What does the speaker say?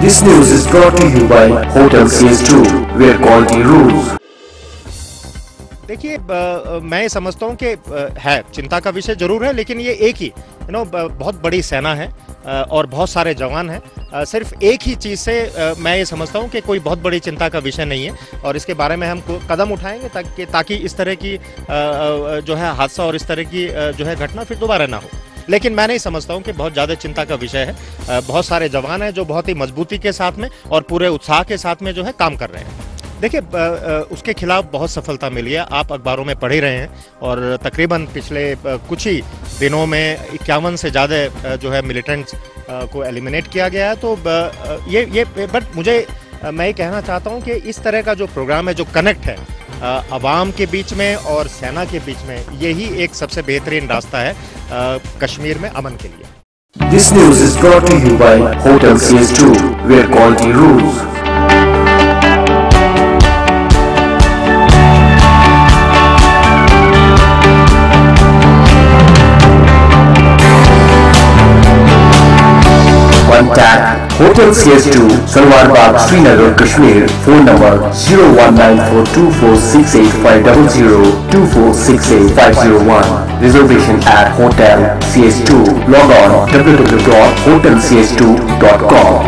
This news is brought to you by Hotel CS2, where quality rules. देखिए मैं समझता हूँ कि है चिंता का विषय जरूर है, लेकिन ये एक ही बहुत बड़ी सेना है और बहुत सारे जवान हैं। सिर्फ एक ही चीज़ से मैं ये समझता हूँ कि कोई बहुत बड़ी चिंता का विषय नहीं है और इसके बारे में हम कदम उठाएंगे ताकि इस तरह की जो है हादसा और इस तरह की जो है घटना फिर दोबारा ना हो। लेकिन मैं नहीं समझता हूँ कि बहुत ज़्यादा चिंता का विषय है। बहुत सारे जवान हैं जो बहुत ही मजबूती के साथ में और पूरे उत्साह के साथ में जो है काम कर रहे हैं। देखिए उसके खिलाफ बहुत सफलता मिली है, आप अखबारों में पढ़ ही रहे हैं और तकरीबन पिछले कुछ ही दिनों में 51 से ज़्यादा जो है मिलिटेंट्स को एलिमिनेट किया गया है। तो ये बट मैं ये कहना चाहता हूँ कि इस तरह का जो प्रोग्राम है, जो कनेक्ट है अवाम के बीच में और सेना के बीच में, यही एक सबसे बेहतरीन रास्ता है कश्मीर में अमन के लिए। This news is brought to you by Hotel CS2, where quality rules. Contact Hotel CS2, Salwar Bagh, Srinagar, Kashmir. Phone number 01942468500 2468-501. Reservation at Hotel CS2. Log on www.hotelcs2.com.